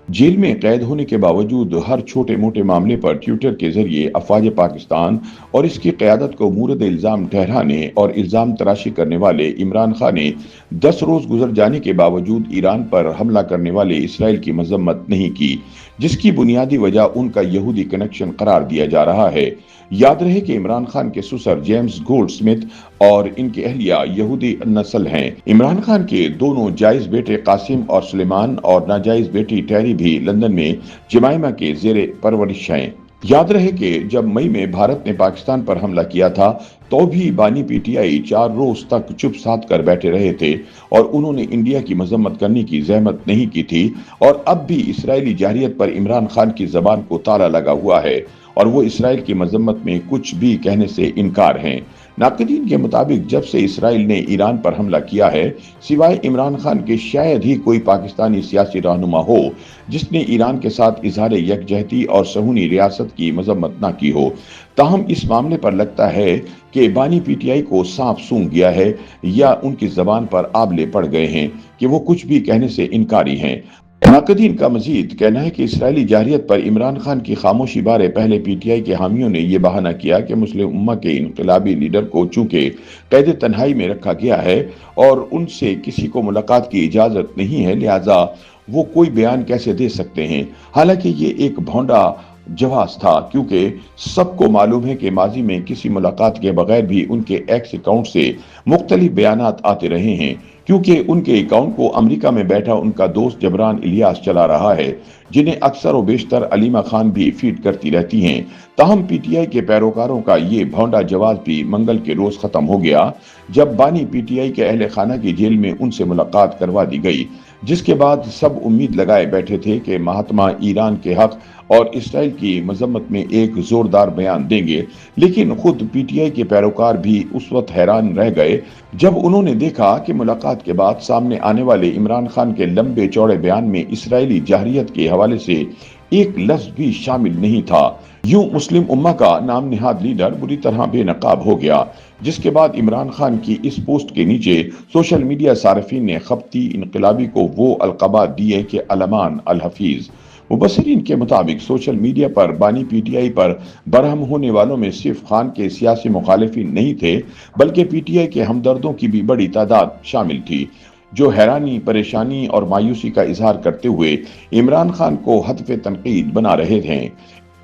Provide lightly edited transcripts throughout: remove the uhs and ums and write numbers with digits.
Jail में कैद होने के बावजूद हर छोटे मोटे मामले पर ट्विटर के जरिए अफवाज पाकिस्तान और इसकी क़यादत को मूरद इल्ज़ाम ठहराने और इल्ज़ाम तराशी करने वाले इमरान खान ने 10 रोज़ गुजर जाने के बावजूद ईरान पर हमला करने वाले इसराइल की मजम्मत नहीं की, जिसकी बुनियादी वजह उनका यहूदी कनेक्शन करार दिया जा रहा है। याद रहे कि इमरान खान के ससुर जेम्स गोल्डस्मिथ और इनकी अहलिया यहूदी नस्ल हैं। इमरान खान के दोनों जायज बेटे कासिम और सुलेमान और नाजायज बेटी टैरी भी लंदन में जमाइमा के जेर परवरिश हैं। याद रहे कि जब मई में भारत ने पाकिस्तान पर हमला किया था तो भी बानी पीटीआई 4 रोज तक चुप साध कर बैठे रहे थे और उन्होंने इंडिया की मजम्मत करने की जहमत नहीं की थी। और अब भी इसराइली जारियत पर इमरान खान की जबान को ताला लगा हुआ है और वो इसराइल की मजम्मत में कुछ भी कहने से इनकार हैं। नाक़दीन के मुताबिक जब से इसराइल ने ईरान पर हमला किया है, सिवाय इमरान खान के शायद ही कोई पाकिस्तानी सियासी रहनुमा हो जिसने ईरान के साथ इजहार यकजहती और सहूनी रियासत की मजम्मत ना की हो। ताहम इस मामले पर लगता है कि बानी पीटीआई को सांप सूंघ गया है या उनकी जबान पर आबले पड़ गए हैं कि वो कुछ भी कहने से इनकारी हैं। नाक़दीन का मजीद कहना है कि इसराइली जारियत पर इमरान खान की खामोशी बारे पहले पीटीआई के हामियों ने यह बहाना किया कि मुस्लिम उम्मा के इनकलाबी लीडर को चूंकि कैद तन्हाई में रखा गया है और उनसे किसी को मुलाकात की इजाज़त नहीं है, लिहाजा वो कोई बयान कैसे दे सकते हैं। हालांकि ये एक भौंडा जवाब था, क्योंकि सबको मालूम है कि माजी में किसी मुलाकात के बगैर भी उनके एक्स अकाउंट से मुख्तलिफ बयानात आते रहे हैं, क्योंकि उनके अकाउंट को अमेरिका में बैठा उनका दोस्त जबरान इलियास चला रहा है, जिन्हें अक्सर व बेशतर अलीमा खान भी फीड करती रहती हैं। ताहम पीटीआई के पैरोकारों का ये भौंडा जवाब भी मंगल के रोज खत्म हो गया, जब बानी पीटीआई के अहले खाना की जेल में उनसे मुलाकात करवा दी गई, जिसके बाद सब उम्मीद लगाए बैठे थे कि महात्मा ईरान के हक और इसराइल की मजम्मत में एक जोरदार बयान देंगे। लेकिन खुद पीटीआई के पैरोकार भी उस वक्त हैरान रह गए जब उन्होंने देखा कि मुलाकात के बाद सामने आने वाले इमरान खान के लंबे चौड़े बयान में इसराइली जाहिरियत के हवाले से एक लफ्ज भी शामिल नहीं था। यूं मुस्लिम उम्मा का नाम निहाद लीडर बुरी तरह बेनकाब हो गया, जिसके बाद इमरान खान की इस पोस्ट के नीचे सोशल मीडिया सार्फिन ने खपती इनकलाबी को वो अलकबा दिए कि अलमान अल हफीज। मुबसरीन के मुताबिक सोशल मीडिया पर बानी पीटीआई पर बरहम होने वालों में सिर्फ खान के सियासी मुखालिफिन नहीं थे, बल्कि पीटीआई के हमदर्दों की भी बड़ी तादाद शामिल थी, जो हैरानी, परेशानी और मायूसी का इजहार करते हुए इमरान खान को हदफ तनकीद बना रहे थे।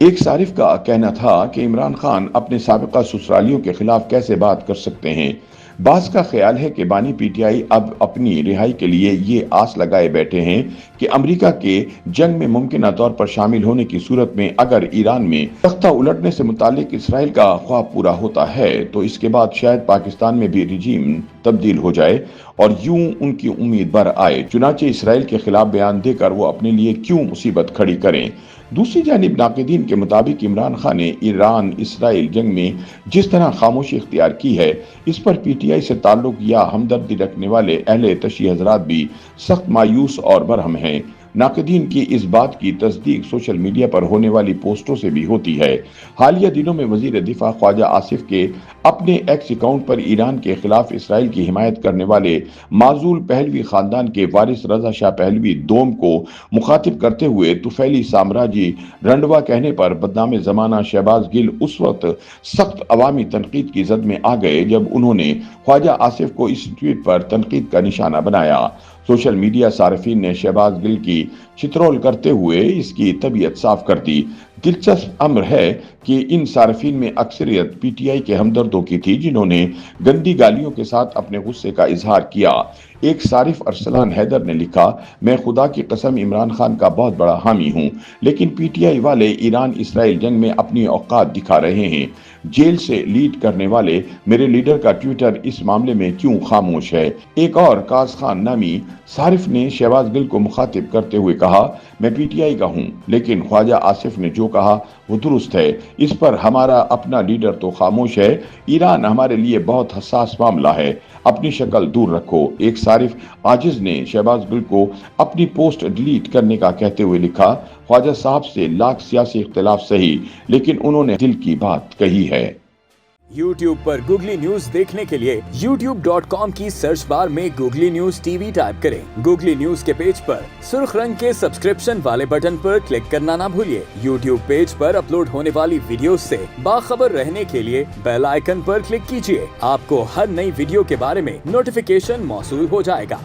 एक सारिफ का कहना था कि इमरान खान अपने साबिका ससुरालियों के खिलाफ कैसे बात कर सकते हैं। बास का ख्याल है कि बानी पीटीआई अब अपनी रिहाई के लिए ये आस लगाए बैठे हैं कि अमेरिका के जंग में मुमकिन तौर पर शामिल होने की सूरत में अगर ईरान में तख्ता उलटने से मुतालिक इसराइल का ख्वाब पूरा होता है तो इसके बाद शायद पाकिस्तान में भी रिजीम तब्दील हो जाए और यूं उनकी उम्मीद भर आए। चुनाचे इसराइल के खिलाफ बयान देकर वो अपने लिए क्यों मुसीबत खड़ी करें। दूसरी जानिब नाक़दीन के मुताबिक इमरान खान ने ईरान इसराइल जंग में जिस तरह खामोशी इख्तियार की है, इस पर पीटीआई से ताल्लुक या हमदर्दी रखने वाले अहले तशी हजरात भी सख्त मायूस और बरहम हैं। नाक़दीन की इस बात की तस्दीक सोशल मीडिया पर होने वाली पोस्टों से भी होती है। हालिया दिनों में वजीर दिफा ख्वाजा आसिफ के अपने एक्स अकाउंट पर ईरान के खिलाफ इसराइल की हिमायत करने वाले माजूल पहलवी खानदान के वारिस रजा शाह पहलवी दोम को मुखातिब करते हुए तुफैली साम्राज्य रंडवा कहने पर बदनाम जमाना शहबाज गिल उस वक्त सख्त अवामी तनकीद की जद में आ गए जब उन्होंने ख्वाजा आसिफ को इस ट्वीट पर तनकीद का निशाना बनाया। सोशल मीडिया सार्फिन ने शहबाज गिल की चित्रोल करते हुए इसकी तबीयत साफ कर दी। दिलचस्प अम्र है कि इन सार्फिन में अक्सरियत पीटीआई के हमदर्दों की थी, जिन्होंने गंदी गालियों के साथ अपने गुस्से का इजहार किया। एक सारिफ अरसलान हैदर ने लिखा, मैं खुदा की कसम इमरान खान का बहुत बड़ा हामी हूं, लेकिन पीटीआई वाले ईरान इसराइल जंग में अपनी औकात दिखा रहे हैं। जेल से लीड करने वाले मेरे लीडर का ट्विटर इस मामले में क्यों खामोश है। एक और काज खान नामी सारिफ ने शहबाज गिल को मुखातिब करते हुए कहा, मैं पीटीआई का हूं, लेकिन ख्वाजा आसिफ ने जो कहा वो दुरुस्त है। इस पर हमारा अपना लीडर तो खामोश है। ईरान हमारे लिए बहुत हसास मामला है, अपनी शक्ल दूर रखो। एक सारिफ आजिज ने शहबाज गिल को अपनी पोस्ट डिलीट करने का कहते हुए लिखा, ख्वाजा साहब से लाख सियासी इख्तिलाफ सही, लेकिन उन्होंने दिल की बात कही है। YouTube पर गूगली न्यूज देखने के लिए youtube.com की सर्च बार में गूगली न्यूज टीवी टाइप करें। गूगली न्यूज के पेज पर सुर्ख रंग के सब्सक्रिप्शन वाले बटन पर क्लिक करना ना भूलिए। YouTube पेज पर अपलोड होने वाली वीडियोस से बाखबर रहने के लिए बेल आइकन पर क्लिक कीजिए। आपको हर नई वीडियो के बारे में नोटिफिकेशन मौसूल हो जाएगा।